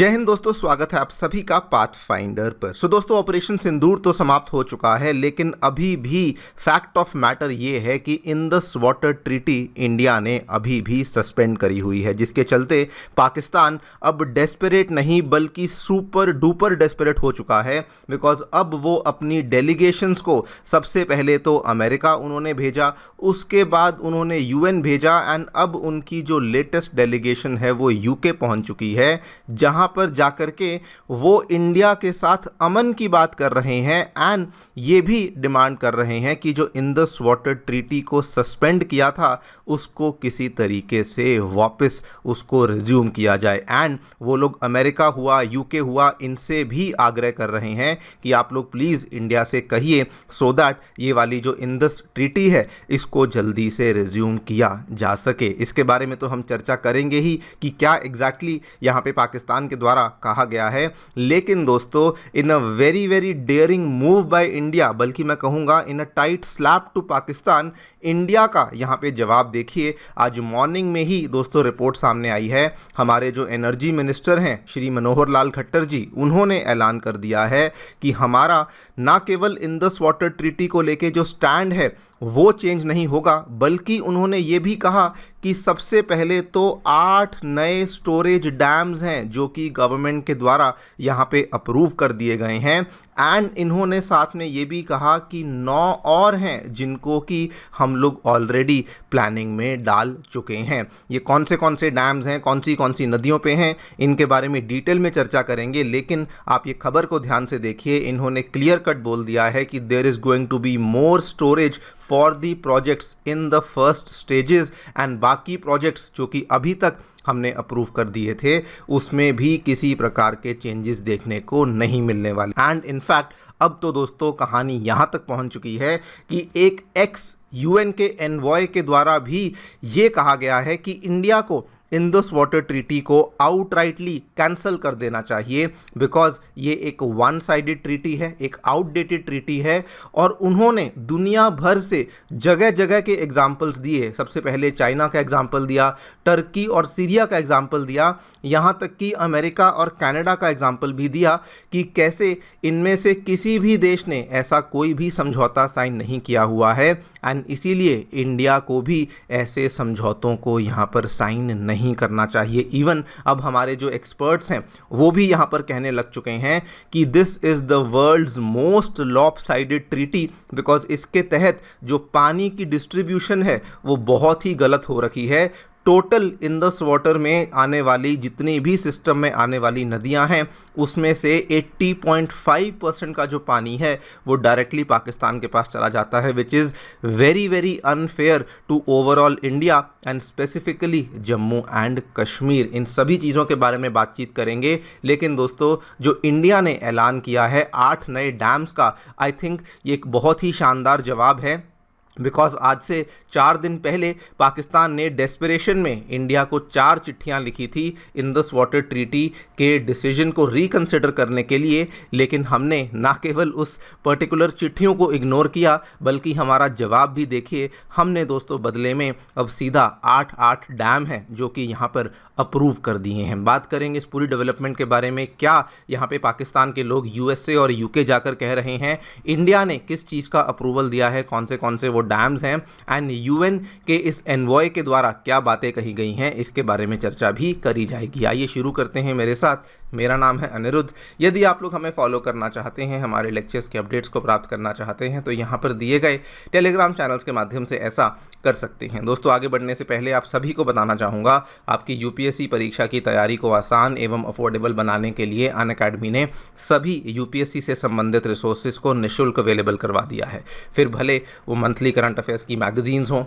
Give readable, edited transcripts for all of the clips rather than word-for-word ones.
जय हिंद दोस्तों, स्वागत है आप सभी का पाथफाइंडर पर। दोस्तों, ऑपरेशन सिंदूर तो समाप्त हो चुका है, लेकिन अभी भी फैक्ट ऑफ मैटर ये है कि इंडस वाटर ट्रीटी इंडिया ने अभी भी सस्पेंड करी हुई है, जिसके चलते पाकिस्तान अब डेस्परेट नहीं बल्कि सुपर डुपर डेस्परेट हो चुका है। बिकॉज अब वो अपनी डेलीगेशंस को सबसे पहले तो अमेरिका उन्होंने भेजा, उसके बाद उन्होंने यूएन भेजा, एंड अब उनकी जो लेटेस्ट डेलीगेशन है वो यूके पहुंच चुकी है, जहां पर जाकर के वो इंडिया के साथ अमन की बात कर रहे हैं एंड ये भी डिमांड कर रहे हैं कि जो इंडस वाटर ट्रीटी को सस्पेंड किया था उसको किसी तरीके से वापस उसको रिज्यूम किया जाए। एंड वो लोग अमेरिका हुआ, यूके हुआ, इनसे भी आग्रह कर रहे हैं कि आप लोग प्लीज़ इंडिया से कहिए सो दैट ये वाली जो इंडस ट्रीटी है इसको जल्दी से रिज्यूम किया जा सके। इसके बारे में तो हम चर्चा करेंगे ही कि क्या एग्जैक्टली यहाँ पे पाकिस्तान के द्वारा कहा गया है। लेकिन दोस्तों, in a very very daring move by India, बल्कि मैं कहूँगा in a tight slap to Pakistan, India का यहाँ पे जवाब देखिए। आज मॉर्निंग में ही दोस्तों रिपोर्ट सामने आई है। हमारे जो एनर्जी मिनिस्टर हैं श्री मनोहर लाल खट्टर जी, उन्होंने ऐलान कर दिया है कि हमारा ना केवल इंडस वाटर ट्रीटी को लेके जो स्टैंड है वो चेंज नहीं होगा, बल्कि उन्होंने ये भी कहा कि सबसे पहले तो 8 नए स्टोरेज डैम्स हैं जो कि गवर्नमेंट के द्वारा यहाँ पे अप्रूव कर दिए गए हैं। एंड इन्होंने साथ में ये भी कहा कि 9 और हैं जिनको कि हम लोग ऑलरेडी प्लानिंग में डाल चुके हैं। ये कौन से डैम्स हैं, कौन सी नदियों पे हैं, इनके बारे में डिटेल में चर्चा करेंगे। लेकिन आप ये खबर को ध्यान से देखिए, इन्होंने क्लियर कट बोल दिया है कि there is going to be more storage for the projects in the first stages, and बाकी प्रोजेक्ट्स जो कि अभी तक हमने अप्रूव कर दिए थे उसमें भी किसी प्रकार के चेंजेस देखने को नहीं मिलने वाले। एंड इनफैक्ट अब तो दोस्तों कहानी यहाँ तक पहुँच चुकी है कि एक एक्स यूएन के एनवॉय के द्वारा भी ये कहा गया है कि इंडिया को इंडस वाटर ट्रीटी को आउटराइटली कैंसिल कर देना चाहिए, बिकॉज ये एक वन साइडेड ट्रीटी है, एक आउटडेटेड ट्रीटी है। और उन्होंने दुनिया भर से जगह जगह के एग्जाम्पल्स दिए। सबसे पहले चाइना का एग्जाम्पल दिया, टर्की और सीरिया का एग्जाम्पल दिया, यहाँ तक कि अमेरिका और कनाडा का एग्जाम्पल भी दिया कि कैसे इनमें से किसी भी देश ने ऐसा कोई भी समझौता साइन नहीं किया हुआ है, एंड इसीलिए इंडिया को भी ऐसे समझौतों को यहाँ पर साइन नहीं करना चाहिए। इवन अब हमारे जो एक्सपर्ट्स हैं वो भी यहां पर कहने लग चुके हैं कि this is the world's most lopsided treaty, because इसके तहत जो पानी की डिस्ट्रीब्यूशन है वो बहुत ही गलत हो रखी है। टोटल इंडस वाटर में आने वाली जितनी भी सिस्टम में आने वाली नदियां हैं उसमें से 80.5% का जो पानी है वो डायरेक्टली पाकिस्तान के पास चला जाता है, which is very very unfair to overall India and specifically Jammu and Kashmir. इन सभी चीज़ों के बारे में बातचीत करेंगे। लेकिन दोस्तों, जो इंडिया ने ऐलान किया है 8 नए डैम्स का, आई थिंक ये एक बहुत ही शानदार जवाब है। बिकॉज आज से 4 दिन पहले पाकिस्तान ने डेस्परेशन में इंडिया को 4 चिट्ठियां लिखी थी इंडस वाटर ट्रीटी के डिसीजन को रिकंसिडर करने के लिए, लेकिन हमने ना केवल उस पर्टिकुलर चिट्ठियों को इग्नोर किया बल्कि हमारा जवाब भी देखिए। हमने दोस्तों बदले में अब सीधा 8 डैम हैं जो कि यहाँ पर अप्रूव कर दिए हैं। बात करेंगे इस पूरी डेवलपमेंट के बारे में, क्या यहाँ पे पाकिस्तान के लोग यूएसए और यूके जाकर कह रहे हैं, इंडिया ने किस चीज़ का अप्रूवल दिया है, कौन से वो डैम्स हैं, एंड यूएन के इस एनवॉय के द्वारा क्या बातें कही गई हैं, इसके बारे में चर्चा भी करी जाएगी। आइए शुरू करते हैं मेरे साथ। मेरा नाम है अनिरुद्ध। यदि आप लोग हमें फॉलो करना चाहते हैं, हमारे लेक्चर्स के अपडेट्स को प्राप्त करना चाहते हैं, तो यहाँ पर दिए गए टेलीग्राम चैनल्स के माध्यम से ऐसा कर सकते हैं। दोस्तों, आगे बढ़ने से पहले आप सभी को बताना चाहूँगा, आपकी यूपीएससी परीक्षा की तैयारी को आसान एवं अफोर्डेबल बनाने के लिए अनअकैडमी ने सभी यूपीएससी से संबंधित रिसोर्सेज को निःशुल्क अवेलेबल करवा दिया है। फिर भले वो मंथली करंट अफेयर्स की मैगजीन्स हों,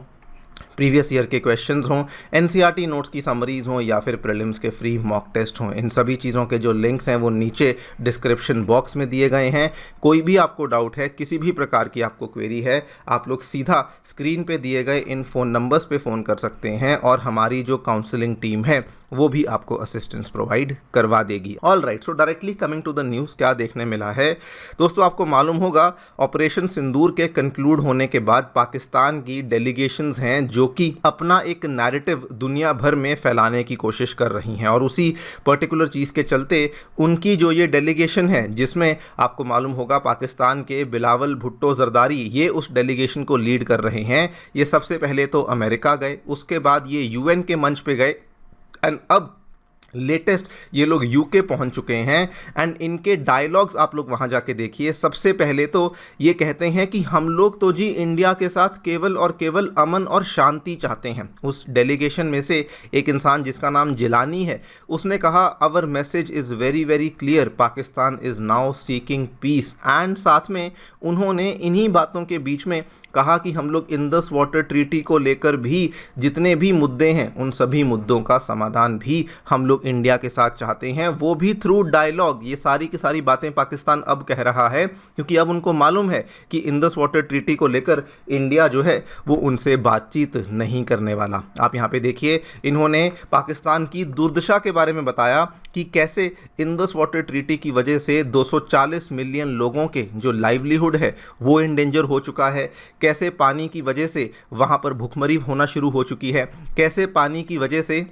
प्रीवियस ईयर के क्वेश्चंस हों, एनसीईआरटी नोट्स की समरीज हों, या फिर प्रीलिम्स के फ्री मॉक टेस्ट हों, इन सभी चीज़ों के जो लिंक्स हैं वो नीचे डिस्क्रिप्शन बॉक्स में दिए गए हैं। कोई भी आपको डाउट है, किसी भी प्रकार की आपको क्वेरी है, आप लोग सीधा स्क्रीन पे दिए गए इन फ़ोन नंबर्स पे फ़ोन कर सकते हैं और हमारी जो काउंसलिंग टीम है वो भी आपको असिस्टेंस प्रोवाइड करवा देगी। All right, so directly coming to the news, क्या देखने मिला है दोस्तों, आपको मालूम होगा ऑपरेशन सिंदूर के कंक्लूड होने के बाद पाकिस्तान की डेलीगेशंस हैं जो कि अपना एक नैरेटिव दुनिया भर में फैलाने की कोशिश कर रही हैं, और उसी पर्टिकुलर चीज़ के चलते उनकी जो ये डेलीगेशन है, जिसमें आपको मालूम होगा पाकिस्तान के बिलावल भुट्टो जरदारी ये उस डेलीगेशन को लीड कर रहे हैं। ये सबसे पहले तो अमेरिका गए, उसके बाद ये यूएन के मंच पे गए, एंड अब लेटेस्ट ये लोग यूके पहुंच चुके हैं। एंड इनके डायलॉग्स आप लोग वहां जाके देखिए। सबसे पहले तो ये कहते हैं कि हम लोग तो जी इंडिया के साथ केवल और केवल अमन और शांति चाहते हैं। उस डेलीगेशन में से एक इंसान जिसका नाम जिलानी है, उसने कहा our message is very very clear, Pakistan is now seeking peace. And साथ में उन्होंने इन्हीं बातों के बीच में कहा कि हम लोग इंडस वाटर ट्रीटी को लेकर भी जितने भी मुद्दे हैं उन सभी मुद्दों का समाधान भी हम लोग इंडिया के साथ चाहते हैं, वो भी थ्रू डायलॉग। ये सारी की सारी बातें पाकिस्तान अब कह रहा है क्योंकि अब उनको मालूम है कि इंडस वाटर ट्रीटी को लेकर इंडिया जो है वो उनसे बातचीत नहीं करने वाला। आप यहाँ पे देखिए, इन्होंने पाकिस्तान की दुर्दशा के बारे में बताया कि कैसे इंडस वाटर ट्रीटी की वजह से 240 मिलियन लोगों के जो लाइवलीहुड है वो इन डेंजर हो चुका है, कैसे पानी की वजह से वहाँ पर भुखमरी होना शुरू हो चुकी है, कैसे पानी की वजह से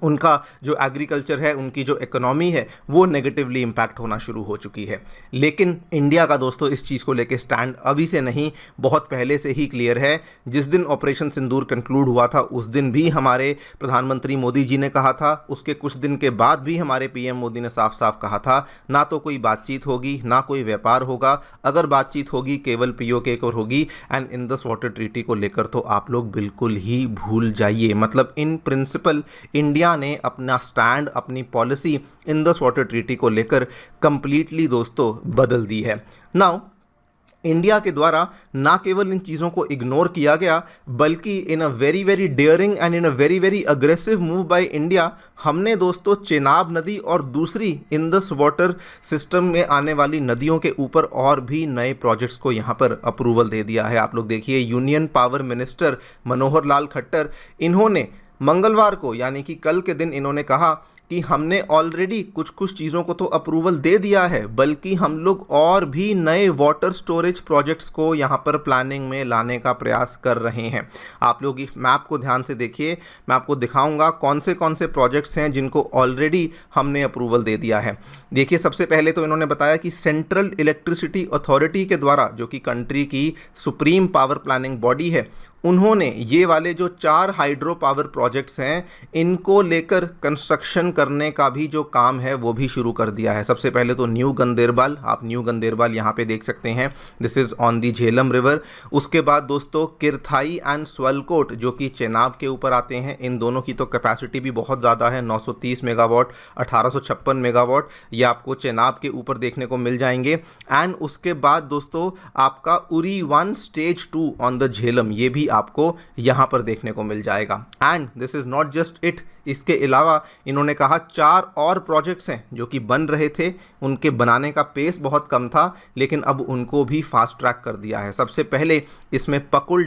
उनका जो एग्रीकल्चर है, उनकी जो इकोनॉमी है वो नेगेटिवली इम्पैक्ट होना शुरू हो चुकी है। लेकिन इंडिया का दोस्तों इस चीज़ को लेकर स्टैंड अभी से नहीं, बहुत पहले से ही क्लियर है। जिस दिन ऑपरेशन सिंदूर कंक्लूड हुआ था उस दिन भी हमारे प्रधानमंत्री मोदी जी ने कहा था, उसके कुछ दिन के बाद भी हमारे पीएम मोदी ने साफ साफ कहा था ना तो कोई बातचीत होगी ना कोई व्यापार होगा, अगर बातचीत होगी केवल पीओके पर होगी। एंड इंडस वाटर ट्रीटी को लेकर तो आप लोग बिल्कुल ही भूल जाइए। मतलब इन प्रिंसिपल इंडिया ने अपना स्टैंड, अपनी पॉलिसी इंडस वाटर ट्रीटी को लेकर कंप्लीटली दोस्तों बदल दी है। नाउ इंडिया के द्वारा ना केवल इन चीज़ों को इग्नोर किया गया, बल्कि in a very very daring and in a very very aggressive move by India हमने दोस्तों चेनाब नदी और दूसरी इंडस वाटर सिस्टम में आने वाली नदियों के ऊपर और भी नए प्रोजेक्ट्स को यहाँ पर अप्रूवल दे दिया है। आप लोग देखिए, union power minister Manohar Lal Khattar, इन्होंने मंगलवार को यानी कि कल के दिन इन्होंने कहा कि हमने ऑलरेडी कुछ कुछ चीज़ों को तो अप्रूवल दे दिया है, बल्कि हम लोग और भी नए वाटर स्टोरेज प्रोजेक्ट्स को यहाँ पर प्लानिंग में लाने का प्रयास कर रहे हैं। आप लोग इस मैप को ध्यान से देखिए, मैं आपको दिखाऊंगा कौन से प्रोजेक्ट्स हैं जिनको ऑलरेडी हमने अप्रूवल दे दिया है। देखिए, सबसे पहले तो इन्होंने बताया कि सेंट्रल इलेक्ट्रिसिटी अथॉरिटी के द्वारा, जो कि कंट्री की सुप्रीम पावर प्लानिंग बॉडी है, उन्होंने ये वाले जो 4 हाइड्रो पावर प्रोजेक्ट्स हैं इनको लेकर कंस्ट्रक्शन करने का भी जो काम है वो भी शुरू कर दिया है। सबसे पहले तो न्यू गंदेरबाल, आप न्यू गंदेरबाल यहाँ पे देख सकते हैं, this is on the Jhelum river. उसके बाद दोस्तों किरथाई एंड स्वलकोट जो कि चेनाब के ऊपर आते हैं, इन दोनों की तो कैपेसिटी भी बहुत ज़्यादा है, 930 मेगावाट, 1856 मेगावाट, ये आपको चेनाब के ऊपर देखने को मिल जाएंगे। एंड उसके बाद दोस्तों आपका Uri 1 stage 2 on the Jhelum, ये भी आपको यहां पर देखने को मिल जाएगा। And this is not just it, इसके अलावा इन्होंने कहा 4 और प्रोजेक्ट्स हैं जो कि बन रहे थे, उनके बनाने का पेस बहुत कम था, लेकिन अब उनको भी फास्ट ट्रैक कर दिया है। सबसे पहले इसमें पकुल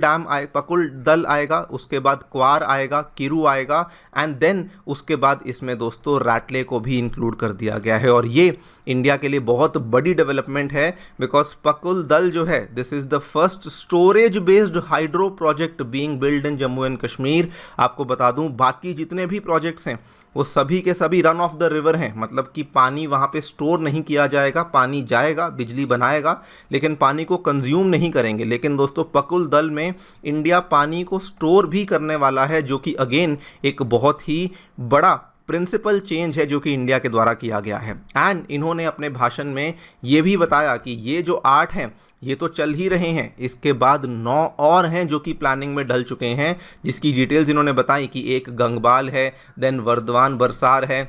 दल आएगा, उसके बाद क्वार आएगा, किरू आएगा, एंड देन उसके बाद इसमें दोस्तों रैटले को भी इंक्लूड कर दिया गया है। और ये इंडिया के लिए बहुत बड़ी डेवलपमेंट है, बिकॉज पकुल दल जो है this is the first storage based hydro project being build in Jammu and Kashmir. आपको बता दूं बाकी जितने भी प्रोजेक्ट्स हैं वो सभी के सभी रन ऑफ द रिवर हैं, मतलब कि पानी वहाँ पे स्टोर नहीं किया जाएगा, पानी जाएगा, बिजली बनाएगा, लेकिन पानी को कंज्यूम नहीं करेंगे। लेकिन दोस्तों पकुल दल में इंडिया पानी को स्टोर भी करने वाला है, जो कि अगेन एक बहुत ही बड़ा प्रिंसिपल चेंज है जो कि इंडिया के द्वारा किया गया है। एंड इन्होंने अपने भाषण में ये भी बताया कि ये जो 8 हैं ये तो चल ही रहे हैं, इसके बाद 9 और हैं जो कि प्लानिंग में डल चुके हैं, जिसकी डिटेल्स इन्होंने बताई कि एक गंगबाल है, देन वर्धमान बरसार है,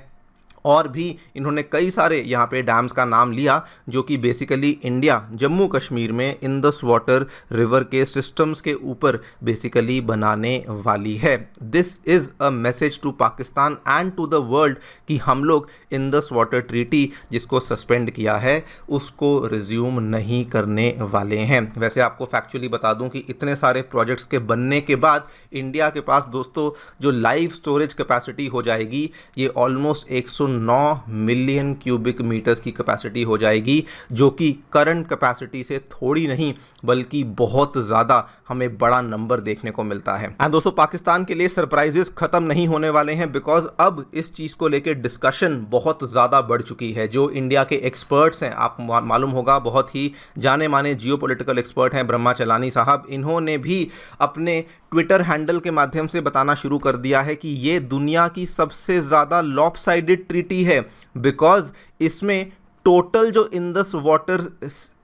और भी इन्होंने कई सारे यहाँ पे डैम्स का नाम लिया जो कि बेसिकली इंडिया जम्मू कश्मीर में इंडस वाटर रिवर के सिस्टम्स के ऊपर बेसिकली बनाने वाली है। This is a message to Pakistan and to the world कि हम लोग इंडस वाटर ट्रीटी जिसको सस्पेंड किया है उसको रिज्यूम नहीं करने वाले हैं। वैसे आपको फैक्चुअली बता दूं कि इतने सारे प्रोजेक्ट्स के बनने के बाद इंडिया के पास दोस्तों जो लाइव स्टोरेज कैपेसिटी हो जाएगी ये ऑलमोस्ट 109 मिलियन क्यूबिक मीटर्स की कैपेसिटी हो जाएगी, जो कि करंट कैपेसिटी से थोड़ी नहीं बल्कि बहुत ज़्यादा हमें बड़ा नंबर देखने को मिलता है। एंड दोस्तों पाकिस्तान के लिए सरप्राइजेस खत्म नहीं होने वाले हैं, बिकॉज अब इस चीज़ को लेकर डिस्कशन बहुत ज़्यादा बढ़ चुकी है। जो इंडिया के एक्सपर्ट्स हैं, आप मालूम होगा बहुत ही जाने माने जियोपॉलिटिकल एक्सपर्ट हैं ब्रह्मा चलानी साहब, इन्होंने भी अपने ट्विटर हैंडल के माध्यम से बताना शुरू कर दिया है कि ये दुनिया की सबसे ज़्यादा लॉपसाइडेड ट्रीटी है, बिकॉज इसमें टोटल जो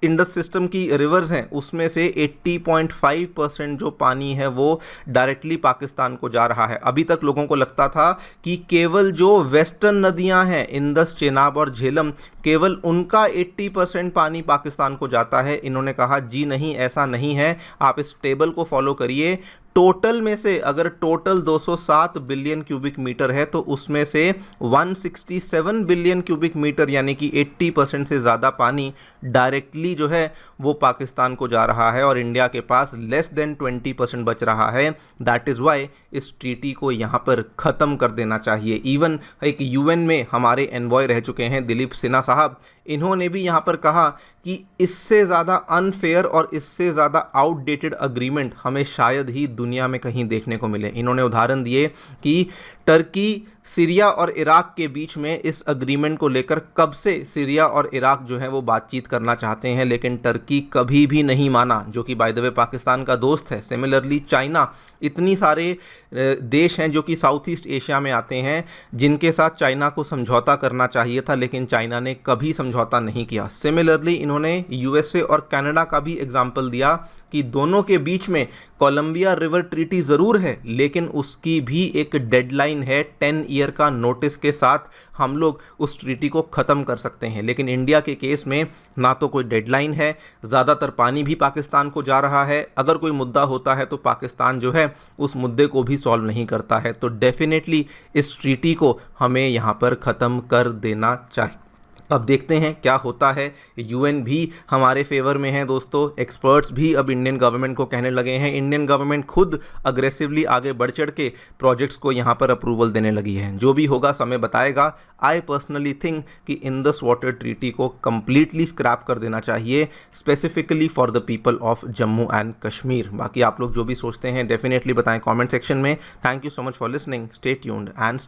इंडस सिस्टम की रिवर्स हैं उसमें से 80.5% जो पानी है वो डायरेक्टली पाकिस्तान को जा रहा है। अभी तक लोगों को लगता था कि केवल जो वेस्टर्न नदियां हैं इंडस, चेनाब और झेलम, केवल उनका 80% पानी पाकिस्तान को जाता है। इन्होंने कहा जी नहीं, ऐसा नहीं है, आप इस टेबल को फॉलो करिए। टोटल में से अगर टोटल 207 बिलियन क्यूबिक मीटर है तो उसमें से 167 बिलियन क्यूबिक मीटर यानी कि 80% से ज़्यादा पानी डायरेक्टली जो है वो पाकिस्तान को जा रहा है और इंडिया के पास लेस देन 20% बच रहा है। दैट इज़ वाई इस ट्रीटी को यहाँ पर ख़त्म कर देना चाहिए। इवन एक यूएन में हमारे एनवॉय रह चुके हैं दिलीप सिन्हा साहब, इन्होंने भी यहाँ पर कहा कि इससे ज़्यादा अनफेयर और इससे ज़्यादा आउटडेटेड अग्रीमेंट हमें शायद ही दुनिया में कहीं देखने को मिले। इन्होंने उदाहरण दिए कि टर्की, सीरिया और इराक के बीच में इस अग्रीमेंट को लेकर कब से सीरिया और इराक जो है वो बातचीत करना चाहते हैं, लेकिन टर्की कभी भी नहीं माना, जो कि बाय द वे पाकिस्तान का दोस्त है। सिमिलरली चाइना, इतनी सारे देश हैं जो कि साउथ ईस्ट एशिया में आते हैं जिनके साथ चाइना को समझौता करना चाहिए था, लेकिन चाइना ने कभी समझौता नहीं किया। सिमिलरली इन्होंने यूएसए और कनाडा का भी एग्जाम्पल दिया कि दोनों के बीच में कोलंबिया रिवर ट्रीटी ज़रूर है, लेकिन उसकी भी एक डेडलाइन है। 10 ईयर का नोटिस के साथ हम लोग उस ट्रीटी को ख़त्म कर सकते हैं। लेकिन इंडिया के केस में ना तो कोई डेडलाइन है, ज़्यादातर पानी भी पाकिस्तान को जा रहा है। अगर कोई मुद्दा होता है तो पाकिस्तान जो है उस मुद्दे को भी सॉल्व नहीं करता है। तो डेफिनेटली इस ट्रीटी को हमें यहाँ पर ख़त्म कर देना चाहिए। अब देखते हैं क्या होता है। यूएन भी हमारे फेवर में है दोस्तों, एक्सपर्ट्स भी अब इंडियन गवर्नमेंट को कहने लगे हैं। इंडियन गवर्नमेंट खुद अग्रेसिवली आगे बढ़ चढ़ के प्रोजेक्ट्स को यहाँ पर अप्रूवल देने लगी है। जो भी होगा समय बताएगा। आई पर्सनली थिंक कि इंडस वाटर ट्रीटी को कंप्लीटली स्क्रैप कर देना चाहिए, specifically for the people of Jammu and Kashmir. बाकी आप लोग जो भी सोचते हैं डेफिनेटली बताएं कमेंट सेक्शन में। Thank you so much for listening. Stay tuned and stay